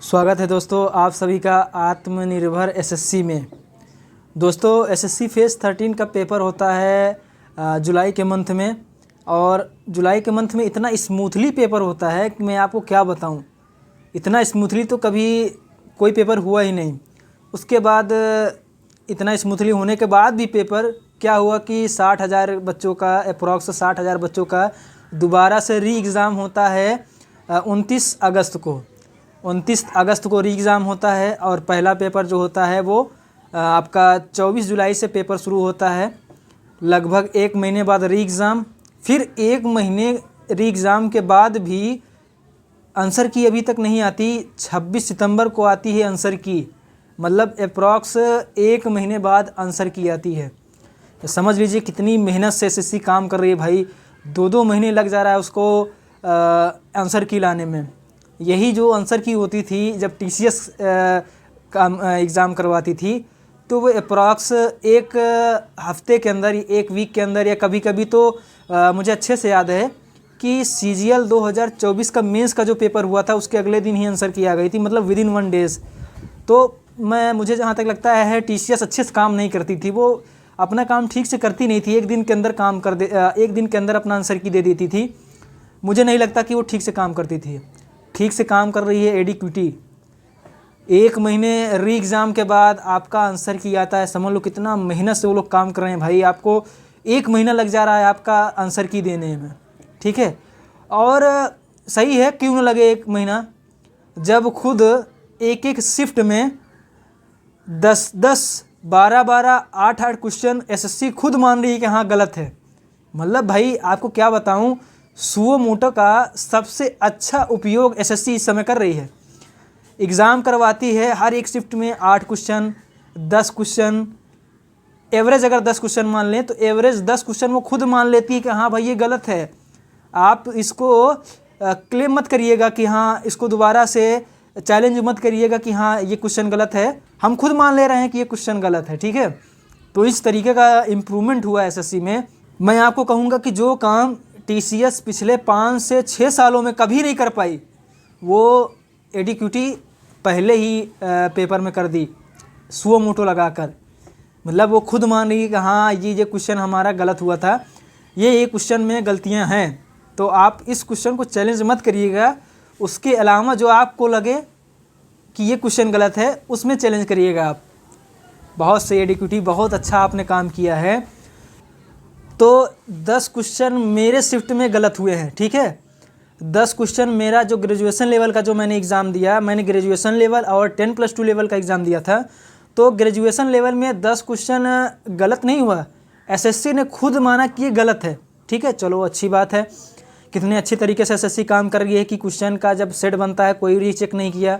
स्वागत है दोस्तों आप सभी का आत्मनिर्भर एसएससी में। दोस्तों एसएससी फेज़ 13 का पेपर होता है जुलाई के मंथ में, और जुलाई के मंथ में इतना स्मूथली पेपर होता है कि मैं आपको क्या बताऊं। इतना स्मूथली तो कभी कोई पेपर हुआ ही नहीं। उसके बाद इतना स्मूथली होने के बाद भी पेपर क्या हुआ कि 60,000 बच्चों का अप्रॉक्स 60,000 बच्चों का दोबारा से री एग्ज़ाम होता है 29 अगस्त को। 29 अगस्त को री एग्ज़ाम होता है और पहला पेपर जो होता है वो आपका 24 जुलाई से पेपर शुरू होता है। लगभग 1 महीने बाद री एग्ज़ाम, फिर 1 महीने री एग्ज़ाम के बाद भी आंसर की अभी तक नहीं आती। 26 सितंबर को आती है आंसर की, मतलब अप्रॉक्स 1 महीने बाद आंसर की आती है। तो समझ लीजिए कितनी मेहनत से एसएससी काम कर रही है भाई। 2-2 महीने लग जा रहा है उसको आंसर की लाने में। यही जो आंसर की होती थी जब टीसीएस का एग्ज़ाम करवाती थी तो वो अप्रॉक्स 1 हफ्ते के अंदर, 1 वीक के अंदर, या कभी कभी तो मुझे अच्छे से याद है कि सीजीएल 2024 का मेंस का जो पेपर हुआ था उसके अगले दिन ही आंसर की आ गई थी, मतलब विदिन 1 डेज़। तो मुझे जहाँ तक लगता है टीसीएस अच्छे से काम नहीं करती थी, वो अपना काम ठीक से करती नहीं थी। 1 दिन के अंदर 1 दिन के अंदर अपना आंसर की दे देती थी। मुझे नहीं लगता कि वो ठीक से काम करती थी। ठीक से काम कर रही है एडीक्यूटी। 1 महीने री एग्ज़ाम के बाद आपका आंसर की आता है। समझ लो कितना मेहनत से वो लोग काम कर रहे हैं भाई। आपको 1 महीना लग जा रहा है आपका आंसर की देने में, ठीक है। और सही है, क्यों ना लगे 1 महीना, जब खुद एक शिफ्ट में 10-10, 12-12, 8-8 क्वेश्चन एसएससी खुद मान रही है कि हाँ गलत है। मतलब भाई आपको क्या बताऊँ, सुओ मोटो का सबसे अच्छा उपयोग एसएससी इस समय कर रही है। एग्ज़ाम करवाती है हर एक शिफ्ट में 8 क्वेश्चन, 10 क्वेश्चन, एवरेज अगर 10 क्वेश्चन मान लें तो एवरेज 10 क्वेश्चन वो खुद मान लेती है कि हाँ भाई ये गलत है। आप इसको क्लेम मत करिएगा कि हाँ, इसको दोबारा से चैलेंज मत करिएगा कि हाँ ये क्वेश्चन गलत है। हम खुद मान ले रहे हैं कि ये क्वेश्चन गलत है, ठीक है। तो इस तरीके का इम्प्रूवमेंट हुआ एसएससी में। मैं आपको कहूँगा कि जो काम टीसीएस पिछले 5 से 6 सालों में कभी नहीं कर पाई, वो एडीक्यूटी पहले ही पेपर में कर दी सुओ मोटो लगाकर। मतलब वो खुद मान रही है कि हाँ ये क्वेश्चन हमारा गलत हुआ था, ये क्वेश्चन में गलतियां हैं। तो आप इस क्वेश्चन को चैलेंज मत करिएगा, उसके अलावा जो आपको लगे कि ये क्वेश्चन गलत है उसमें चैलेंज करिएगा आप। बहुत सही एडीक्यूटी, बहुत अच्छा आपने काम किया है। तो 10 क्वेश्चन मेरे शिफ्ट में गलत हुए हैं, ठीक है। 10 क्वेश्चन मेरा जो ग्रेजुएशन लेवल का जो मैंने एग्ज़ाम दिया, मैंने ग्रेजुएशन लेवल और 10+2 लेवल का एग्ज़ाम दिया था। तो ग्रेजुएशन लेवल में 10 क्वेश्चन गलत नहीं हुआ, एसएससी ने खुद माना कि ये गलत है, ठीक है। चलो अच्छी बात है, कितने अच्छे तरीके से एसएससी काम कर रही है कि क्वेश्चन का जब सेट बनता है कोई रीचेक नहीं किया।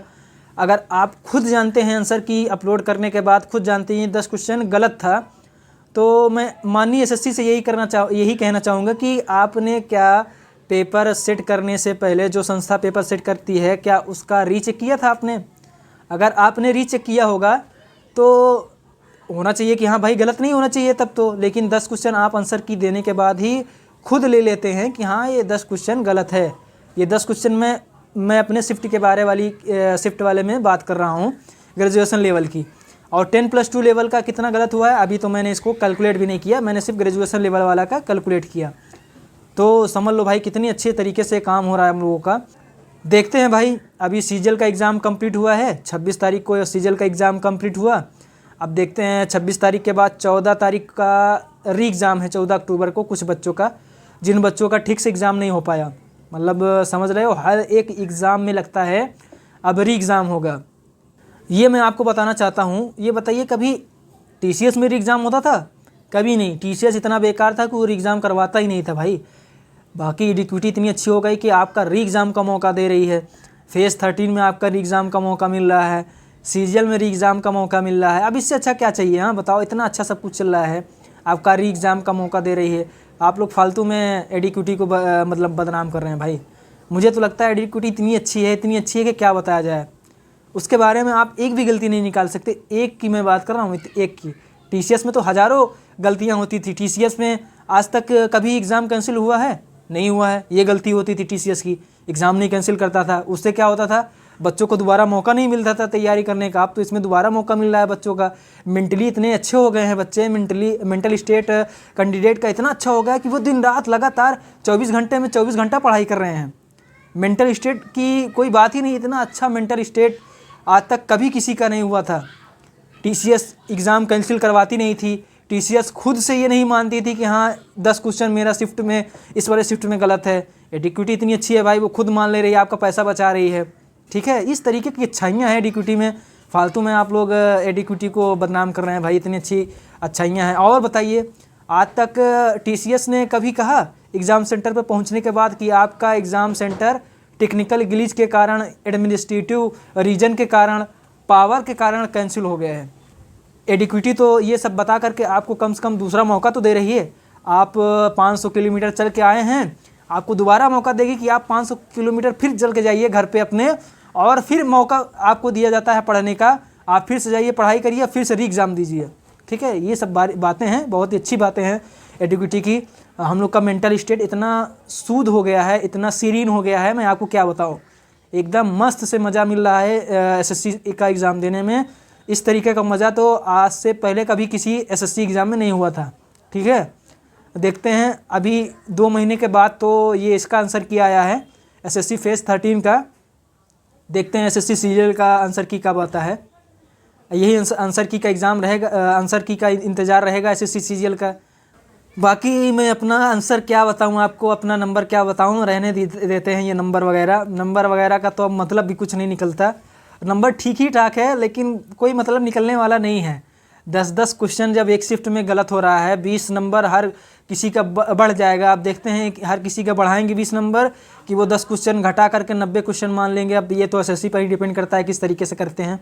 अगर आप खुद जानते हैं आंसर की अपलोड करने के बाद खुद जानते हैं 10 क्वेश्चन गलत था, तो मैं माननीय एसएससी से यही कहना चाहूँगा कि आपने क्या पेपर सेट करने से पहले, जो संस्था पेपर सेट करती है, क्या उसका रीचेक किया था आपने? अगर आपने रीचेक किया होगा तो होना चाहिए कि हाँ भाई गलत नहीं होना चाहिए तब तो। लेकिन 10 क्वेश्चन आप आंसर की देने के बाद ही खुद ले लेते हैं कि हाँ ये 10 क्वेश्चन गलत है। ये 10 क्वेश्चन में मैं अपने शिफ्ट शिफ्ट वाले में बात कर रहा हूँ, ग्रेजुएशन लेवल की। और 10+2 लेवल का कितना गलत हुआ है अभी तो मैंने इसको कैलकुलेट भी नहीं किया, मैंने सिर्फ ग्रेजुएशन लेवल वाला का कैलकुलेट किया। तो समझ लो भाई कितनी अच्छे तरीके से काम हो रहा है हम लोगों का। देखते हैं भाई, अभी सीजीएल का एग्ज़ाम कंप्लीट हुआ है, 26 तारीख को सीजीएल का एग्ज़ाम कंप्लीट हुआ। अब देखते हैं 26 तारीख के बाद 14 तारीख का री एग्ज़ाम है, 14 अक्टूबर को, कुछ बच्चों का, जिन बच्चों का ठीक से एग्ज़ाम नहीं हो पाया। मतलब समझ रहे हो, हर एक एग्ज़ाम में लगता है अब री एग्ज़ाम होगा। ये मैं आपको बताना चाहता हूँ। ये बताइए कभी टीसीएस में री एग्ज़ाम होता था? कभी नहीं। टीसीएस इतना बेकार था कि वो री एग्ज़ाम करवाता ही नहीं था भाई। बाकी एडीक्यूटी इतनी अच्छी हो गई कि आपका री एग्ज़ाम का मौका दे रही है। फेज़ 13 में आपका री एग्ज़ाम का मौका मिल रहा है, सीजीएल में री एग्ज़ाम का मौका मिल रहा है। अब इससे अच्छा क्या चाहिए? हाँ बताओ, इतना अच्छा सब कुछ चल रहा है, आपका री एग्ज़ाम का मौका दे रही है। आप लोग फालतू में एडीक्यूटी को मतलब बदनाम कर रहे हैं भाई। मुझे तो लगता है एडीक्यूटी इतनी अच्छी है कि क्या बताया जाए। उसके बारे में आप एक भी गलती नहीं निकाल सकते। एक की मैं बात कर रहा हूँ, एक की। टीसीएस में तो हज़ारों गलतियाँ होती थी। टीसीएस में आज तक कभी एग्ज़ाम कैंसिल हुआ है? नहीं हुआ है। ये गलती होती थी टीसीएस की, एग्ज़ाम नहीं कैंसिल करता था। उससे क्या होता था, बच्चों को दोबारा मौका नहीं मिलता था तैयारी करने का, अब तो इसमें दोबारा मौका मिल रहा है बच्चों का। मेंटली इतने अच्छे हो गए हैं बच्चे, मेंटल स्टेट कैंडिडेट का इतना अच्छा हो गया है कि वो दिन रात लगातार 24 घंटे में 24 घंटा पढ़ाई कर रहे हैं। मेंटल स्टेट की कोई बात ही नहीं, इतना अच्छा मेंटल स्टेट आज तक कभी किसी का नहीं हुआ था। टीसीएस एग्ज़ाम कैंसिल करवाती नहीं थी, टीसीएस खुद से ये नहीं मानती थी कि हाँ 10 क्वेश्चन मेरा शिफ्ट में इस वाले शिफ्ट में गलत है। एडिक्विटी इतनी अच्छी है भाई, वो खुद मान ले रही है, आपका पैसा बचा रही है। ठीक है, इस तरीके की अच्छाइयाँ हैं एडिक्विटी में। फालतू में आप लोग एडिक्विटी को बदनाम कर रहे हैं भाई, इतनी अच्छी अच्छाइयाँ हैं। और बताइए, आज तक टीसीएस ने कभी कहा एग्ज़ाम सेंटर पर पहुँचने के बाद कि आपका एग्ज़ाम सेंटर टेक्निकल ग्लिच के कारण, एडमिनिस्ट्रेटिव रीजन के कारण, पावर के कारण कैंसिल हो गया है? एडिक्विटी तो ये सब बता करके आपको कम से कम दूसरा मौका तो दे रही है। आप 500 किलोमीटर चल के आए हैं, आपको दोबारा मौका देगी कि आप 500 किलोमीटर फिर चल के जाइए घर पे अपने, और फिर मौका आपको दिया जाता है पढ़ने का। आप फिर से जाइए, पढ़ाई करिए, फिर से री एग्ज़ाम दीजिए। ठीक है, ये सब बातें हैं, बहुत ही अच्छी बातें हैं एडिक्विटी की। हम लोग का मेंटल स्टेट इतना सूद हो गया है, इतना सीरीन हो गया है, मैं आपको क्या बताऊँ। एकदम मस्त से मज़ा मिल रहा है एसएससी का एग्ज़ाम देने में। इस तरीके का मज़ा तो आज से पहले कभी किसी एसएससी एग्ज़ाम में नहीं हुआ था। ठीक है, देखते हैं अभी 2 महीने के बाद तो ये इसका आंसर की आया है एसएससी फेज़ 13 का। देखते हैं एसएससी सीजीएल का आंसर की कब आता है। यही आंसर की का एग्ज़ाम रहेगा, आंसर की का इंतज़ार रहेगा एसएससी सीजीएल का। बाकी मैं अपना आंसर क्या बताऊं आपको, अपना नंबर क्या बताऊं, रहने देते हैं ये नंबर वगैरह का तो अब मतलब भी कुछ नहीं निकलता। नंबर ठीक ही ठाक है, लेकिन कोई मतलब निकलने वाला नहीं है। 10-10 क्वेश्चन जब एक शिफ्ट में गलत हो रहा है, 20 नंबर हर किसी का बढ़ जाएगा। आप देखते हैं कि हर किसी का बढ़ाएंगे 20 नंबर कि वो 10 क्वेश्चन घटा करके 90 क्वेश्चन मान लेंगे। अब ये तो एसएससी पर ही डिपेंड करता है किस तरीके से करते हैं।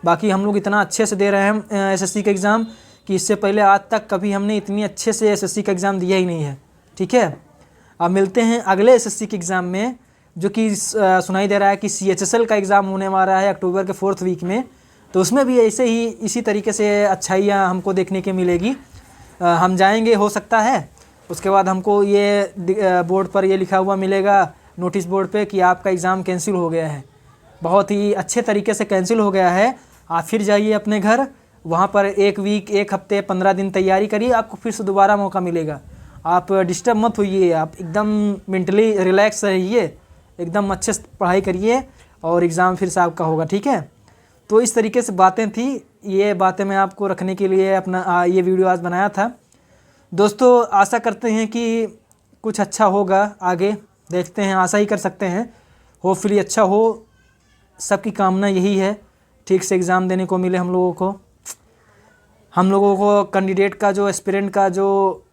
बाकी हम लोग इतना अच्छे से दे रहे हैं एसएससी का एग्ज़ाम कि इससे पहले आज तक कभी हमने इतनी अच्छे से एसएससी का एग्ज़ाम दिया ही नहीं है। ठीक है, अब मिलते हैं अगले एसएससी के एग्ज़ाम में, जो कि सुनाई दे रहा है कि सीएचएसएल का एग्ज़ाम होने वाला है अक्टूबर के 4th वीक में। तो उसमें भी ऐसे ही इसी तरीके से अच्छाइयाँ हमको देखने के मिलेगी। हम जाएंगे, हो सकता है उसके बाद हमको ये बोर्ड पर ये लिखा हुआ मिलेगा, नोटिस बोर्ड पे, कि आपका एग्ज़ाम कैंसिल हो गया है। बहुत ही अच्छे तरीके से कैंसिल हो गया है। आप फिर जाइए अपने घर, वहाँ पर 1 वीक, 1 हफ्ते, 15 दिन तैयारी करिए, आपको फिर से दोबारा मौका मिलेगा। आप डिस्टर्ब मत होइए, आप एकदम मेंटली रिलैक्स रहिए, एकदम अच्छे से पढ़ाई करिए और एग्ज़ाम फिर से आपका होगा। ठीक है, तो इस तरीके से बातें थी। ये बातें मैं आपको रखने के लिए अपना ये वीडियो आज बनाया था। दोस्तों, आशा करते हैं कि कुछ अच्छा होगा आगे, देखते हैं, आशा ही कर सकते हैं। होपफुली अच्छा हो, सबकी कामना यही है, ठीक से एग्ज़ाम देने को मिले हम लोगों को कैंडिडेट का जो एस्पिरेंट का जो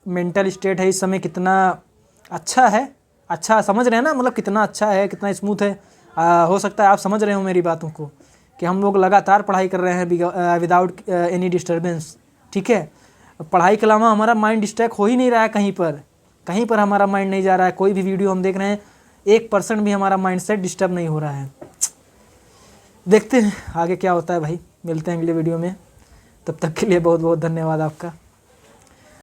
मेंटल स्टेट है इस समय कितना अच्छा है, अच्छा समझ रहे हैं ना, मतलब कितना अच्छा है, कितना स्मूथ है। हो सकता है आप समझ रहे हो मेरी बातों को कि हम लोग लगातार पढ़ाई कर रहे हैं विदाउट एनी डिस्टर्बेंस। ठीक है, पढ़ाई के अलावा हमारा माइंड डिस्ट्रैक्ट हो ही नहीं रहा है, कहीं पर हमारा माइंड नहीं जा रहा है। कोई भी वीडियो हम देख रहे हैं, 1% भी हमारा माइंड सेट डिस्टर्ब नहीं हो रहा है। देखते हैं आगे क्या होता है भाई, मिलते हैं अगले वीडियो में। तब तक के लिए बहुत बहुत धन्यवाद आपका।